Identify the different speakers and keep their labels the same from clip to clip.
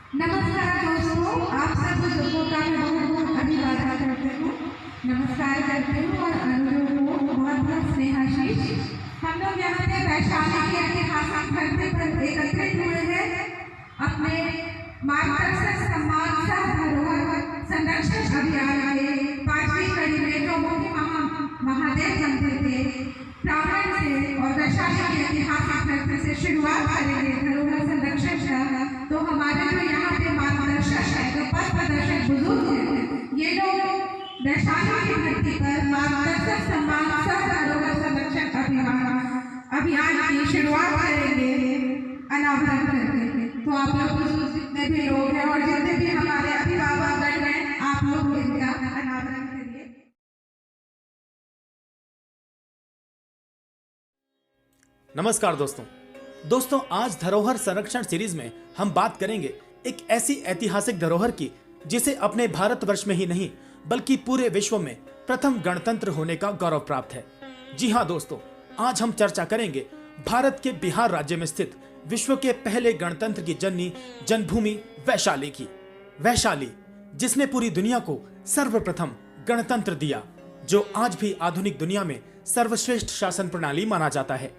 Speaker 1: नमस्कार दोस्तों, आप सब बुजुर्गों का मैं बहुत बहुत अभिवादन करती हूँ, नमस्कार करती हूँ और अनुरोध को बहुत बहुत स्नेहाशीष। हम लोग यहाँ पे वैशाली के ऐतिहासिक धरती पर एकत्रित हुए हैं अपने मार्गदर्शक सम्मान सह धरोहर संरक्षण अभियान के 5वीं कड़ी में जो मुख्य महादेव मंदिर के प्रांगण से और वैशाली के ऐतिहासिक धरती से शुरुआत करेंगे धरोहर संरक्षण का। तो हमारे जो यहाँ पे मार्गदर्शक है, जो पथ प्रदर्शक बुजुर्ग हैं, ये लोग वैशाली की धरती पर मार्गदर्शक सम्मान सह धरोहर संरक्षण अभियान की शुरुआत करेंगे अनावरण करके। तो आप लोग बुजुर्ग जितने भी लोग हैं और जितने भी हमारे अभिभावक हैं, आप लोग इनका अनावरण करिए।
Speaker 2: नमस्कार दोस्तों, आज धरोहर संरक्षण सीरीज में हम बात करेंगे एक ऐसी ऐतिहासिक धरोहर की जिसे अपने भारतवर्ष में ही नहीं बल्कि पूरे विश्व में प्रथम गणतंत्र होने का गौरव प्राप्त है। जी हाँ दोस्तों, आज हम चर्चा करेंगे भारत के बिहार राज्य में स्थित विश्व के पहले गणतंत्र की जननी जन्मभूमि वैशाली की। वैशाली जिसने पूरी दुनिया को सर्वप्रथम गणतंत्र दिया, जो आज भी आधुनिक दुनिया में सर्वश्रेष्ठ शासन प्रणाली माना जाता है।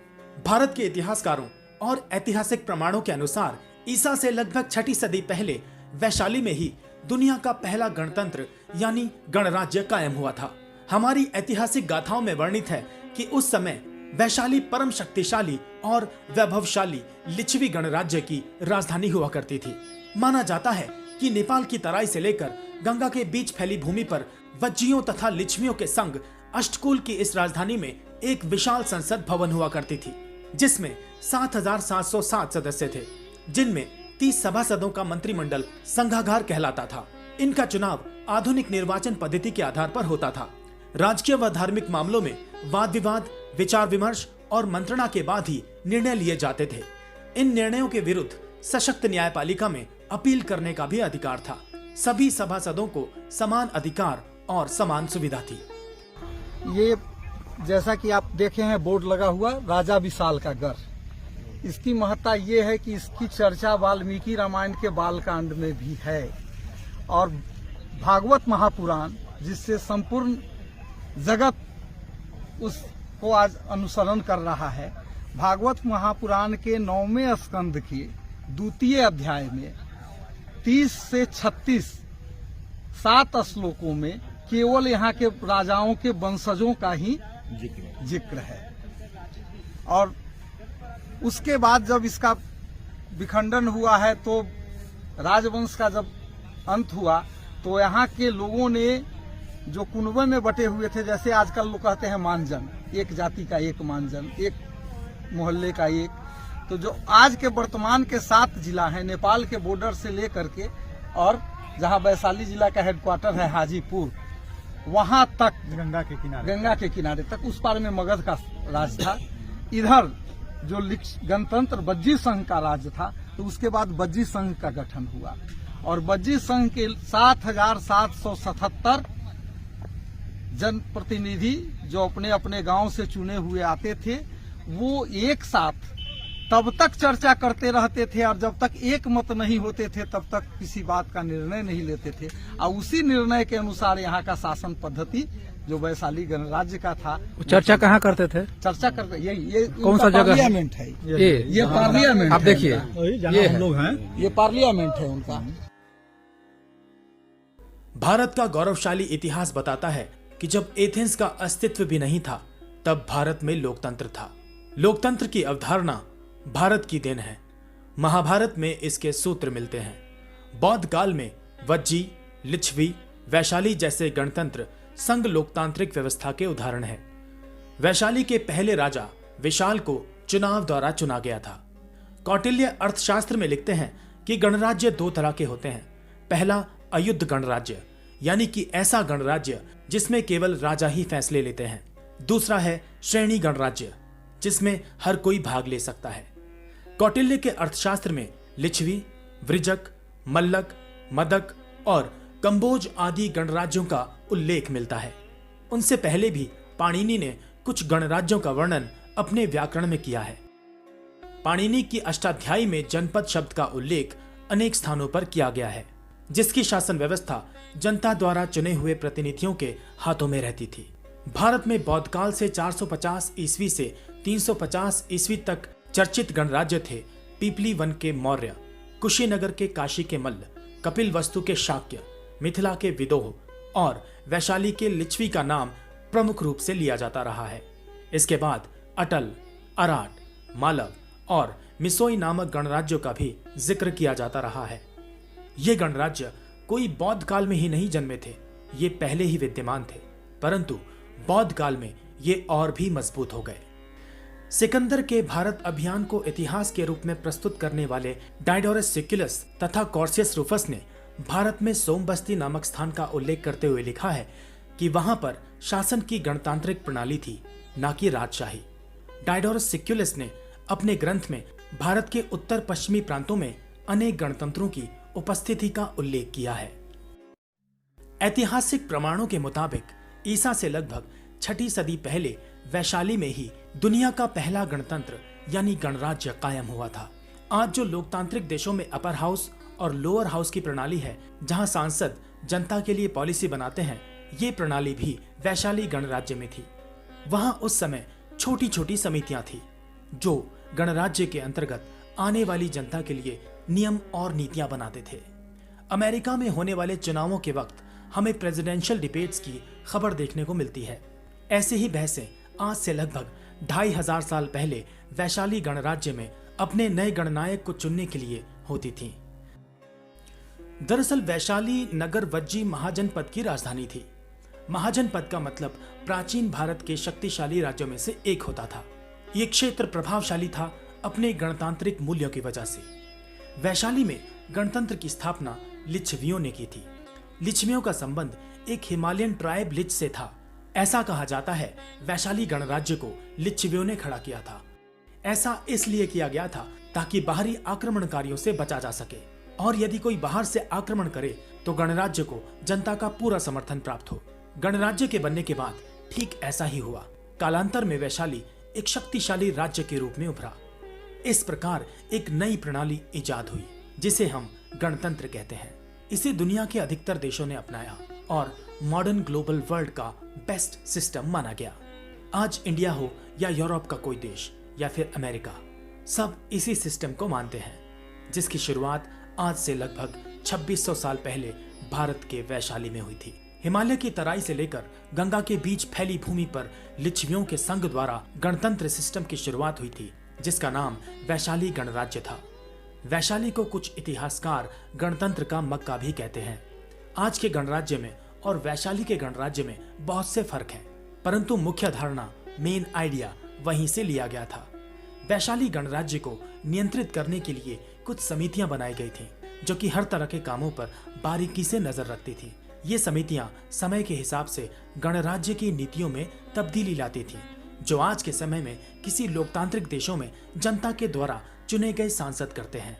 Speaker 2: भारत के इतिहासकारों और ऐतिहासिक प्रमाणों के अनुसार ईसा से लगभग 6ठी सदी पहले वैशाली में ही दुनिया का पहला गणतंत्र यानी गणराज्य कायम हुआ था। हमारी ऐतिहासिक गाथाओं में वर्णित है कि उस समय वैशाली परम शक्तिशाली और वैभवशाली लिच्छवी गणराज्य की राजधानी हुआ करती थी। माना जाता है कि नेपाल की तराई से लेकर गंगा के बीच फैली भूमि पर वज्जियों तथा लिच्छवियों के संग अष्टकुल की इस राजधानी में एक विशाल संसद भवन हुआ करती थी, जिसमें 7,707 सदस्य थे, जिनमें 30 सभासदों का मंत्रिमंडल संघागार कहलाता था। इनका चुनाव आधुनिक निर्वाचन पद्धति के आधार पर होता था। राजकीय व धार्मिक मामलों में वाद विवाद, विचार विमर्श और मंत्रणा के बाद ही निर्णय लिए जाते थे। इन निर्णयों के विरुद्ध सशक्त न्यायपालिका में अपील करने का भी अधिकार था। सभी सभासदों को समान अधिकार और समान सुविधा थी।
Speaker 3: ये जैसा कि आप देखे हैं बोर्ड लगा हुआ राजा विशाल का गढ़, इसकी महत्ता ये है कि इसकी चर्चा वाल्मीकि रामायण के बालकांड में भी है और भागवत महापुराण जिससे संपूर्ण जगत उसको आज अनुसरण कर रहा है, भागवत महापुराण के 9वें स्कंद के 2 अध्याय में 30 से 36 7 श्लोकों में केवल यहाँ के राजाओं के वंशजों का ही जिक्र है। और उसके बाद जब इसका विखंडन हुआ है तो राजवंश का जब अंत हुआ तो यहाँ के लोगों ने जो कुनबे में बटे हुए थे, जैसे आजकल लोग कहते हैं मानजन, एक जाति का एक मानजन, एक मोहल्ले का एक, तो जो आज के वर्तमान के 7 जिला हैं नेपाल के बॉर्डर से लेकर के और जहाँ वैशाली जिला का हेडक्वार्टर है हाजीपुर, वहां तक गंगा के किनारे तक उस पार में मगध का राज था। इधर जो गणतंत्र बज्जी संघ का राज था, तो उसके बाद बज्जी संघ का गठन हुआ और बज्जी संघ के 7,777 जनप्रतिनिधि जो अपने अपने गांव से चुने हुए आते थे, वो एक साथ तब तक चर्चा करते रहते थे और जब तक एक मत नहीं होते थे तब तक किसी बात का निर्णय नहीं लेते थे। और उसी निर्णय के अनुसार यहाँ का शासन पद्धति जो वैशाली गणराज्य का था,
Speaker 4: चर्चा कहाँ करते थे?
Speaker 3: चर्चा करते ये
Speaker 4: कौन सा जगह?
Speaker 3: पार्लियामेंट है, ये पार्लियामेंट।
Speaker 4: आप देखिए,
Speaker 3: ये हम लोग हैं, ये पार्लियामेंट है उनका।
Speaker 2: भारत का गौरवशाली इतिहास बताता है कि जब एथेंस का अस्तित्व भी नहीं था, तब भारत में लोकतंत्र था। लोकतंत्र की अवधारणा भारत की देन है। महाभारत में इसके सूत्र मिलते हैं। बौद्ध काल में वज्जी, लिच्छवी, वैशाली जैसे गणतंत्र संघ लोकतांत्रिक व्यवस्था के उदाहरण हैं। वैशाली के पहले राजा विशाल को चुनाव द्वारा चुना गया था। कौटिल्य अर्थशास्त्र में लिखते हैं कि गणराज्य 2 तरह के होते हैं। पहला अयुद्ध गणराज्य, यानी कि ऐसा गणराज्य जिसमें केवल राजा ही फैसले लेते हैं। दूसरा है श्रेणी गणराज्य, जिसमें हर कोई भाग ले सकता है। कौटिल्य के अर्थशास्त्र में लिच्छवी, वृजक, मल्लक, मदक और कंबोज आदि गणराज्यों का उल्लेख मिलता है। उनसे पहले भी पाणिनि ने कुछ गणराज्यों का वर्णन अपने व्याकरण में किया है। पाणिनि की अष्टाध्यायी में जनपद शब्द का उल्लेख अनेक स्थानों पर किया गया है, जिसकी शासन व्यवस्था जनता द्वारा चुने हुए प्रतिनिधियों के हाथों में रहती थी। भारत में बौद्ध काल से 450 ईस्वी से 350 ईस्वी तक चर्चित गणराज्य थे पीपली वन के मौर्य, कुशीनगर के काशी के मल्ल, कपिलवस्तु के शाक्य, मिथिला के विदोह और वैशाली के लिच्छवी का नाम प्रमुख रूप से लिया जाता रहा है। इसके बाद अटल, अराट, मालव और मिसोई नामक गणराज्यों का भी जिक्र किया जाता रहा है। ये गणराज्य कोई बौद्ध काल में ही नहीं जन्मे थे, ये पहले ही विद्यमान थे, परंतु बौद्ध काल में ये और भी मजबूत हो गए। सिकंदर के भारत अभियान को इतिहास के रूप में प्रस्तुत करने वाले डायोडोरस सिक्युलस तथा कॉर्सियस रूफस ने भारत में सोमबस्ती नामक स्थान का उल्लेख करते हुए लिखा है कि वहां पर शासन की गणतांत्रिक प्रणाली थी, न कि राजशाही। डायोडोरस सिक्युलस ने अपने ग्रंथ में भारत के उत्तर पश्चिमी प्रांतों में अनेक गणतंत्रों की उपस्थिति का उल्लेख किया है। ऐतिहासिक प्रमाणों के मुताबिक ईसा से लगभग 6ठी सदी पहले वैशाली में ही दुनिया का पहला गणतंत्र यानी गणराज्य कायम हुआ था। आज जो लोकतांत्रिक देशों में अपर हाउस और लोअर हाउस की प्रणाली है, जहां सांसद जनता के लिए पॉलिसी बनाते हैं, ये प्रणाली भी वैशाली गणराज्य में थी। वहां उस समय छोटी छोटी समितियां थी जो गणराज्य के अंतर्गत आने वाली जनता के लिए नियम और नीतियां बनाते थे। अमेरिका में होने वाले चुनावों के वक्त हमें प्रेसिडेंशियल डिबेट्स की खबर देखने को मिलती है। ऐसे ही बहसें आज से लगभग 2500 साल पहले वैशाली गणराज्य में अपने नए गणनायक को चुनने के लिए होती थी। दरअसल वैशाली नगर वज्जी महाजनपद की राजधानी थी। महाजनपद का मतलब प्राचीन भारत के शक्तिशाली राज्यों में से एक होता था। ये क्षेत्र प्रभावशाली था अपने गणतांत्रिक मूल्यों की वजह से। वैशाली में गणतंत्र की स्थापना लिच्छवियों ने की थी। लिच्छवियों का संबंध एक हिमालयन ट्राइब लिच्छ से था। ऐसा कहा जाता है वैशाली गणराज्य को लिच्छवियों ने खड़ा किया था। ऐसा इसलिए किया गया था ताकि बाहरी आक्रमणकारियों से बचा जा सके, और यदि कोई बाहर से आक्रमण करे तो गणराज्य को जनता का पूरा समर्थन प्राप्त हो। गणराज्य के बनने के बाद ठीक ऐसा ही हुआ। कालांतर में वैशाली एक शक्तिशाली राज्य के रूप में उभरा। इस प्रकार एक नई प्रणाली इजाद हुई जिसे हम गणतंत्र कहते हैं। इसे दुनिया के अधिकतर देशों ने अपनाया और मॉडर्न ग्लोबल वर्ल्ड का बेस्ट सिस्टम माना गया। आज इंडिया हो या यूरोप का कोई देश या फिर अमेरिका, सब इसी सिस्टम को मानते हैं, जिसकी शुरुआत आज से लगभग 2600 साल पहले भारत के वैशाली में हुई थी। हिमालय की तराई से लेकर गंगा के बीच फैली भूमि पर लिच्छवियों के संघ द्वारा गणतंत्र सिस्टम की शुरुआत हुई थी, जिसका नाम वैशाली गणराज्य था। वैशाली को कुछ इतिहासकार गणतंत्र का मक्का भी कहते हैं। आज के गणराज्य में और वैशाली के गणराज्य में बहुत से फर्क हैं, परंतु मुख्य धारणा, मेन आइडिया वहीं से लिया गया था। वैशाली गणराज्य को नियंत्रित करने के लिए कुछ समितियां बनाई गई थीं, जो कि हर तरह के कामों पर बारीकी से नजर रखती थीं। ये समितियां समय के हिसाब से गणराज्य की नीतियों में तब्दीली लाती थीं, जो आज के समय में किसी लोकतांत्रिक देशों में जनता के द्वारा चुने गए सांसद करते हैं।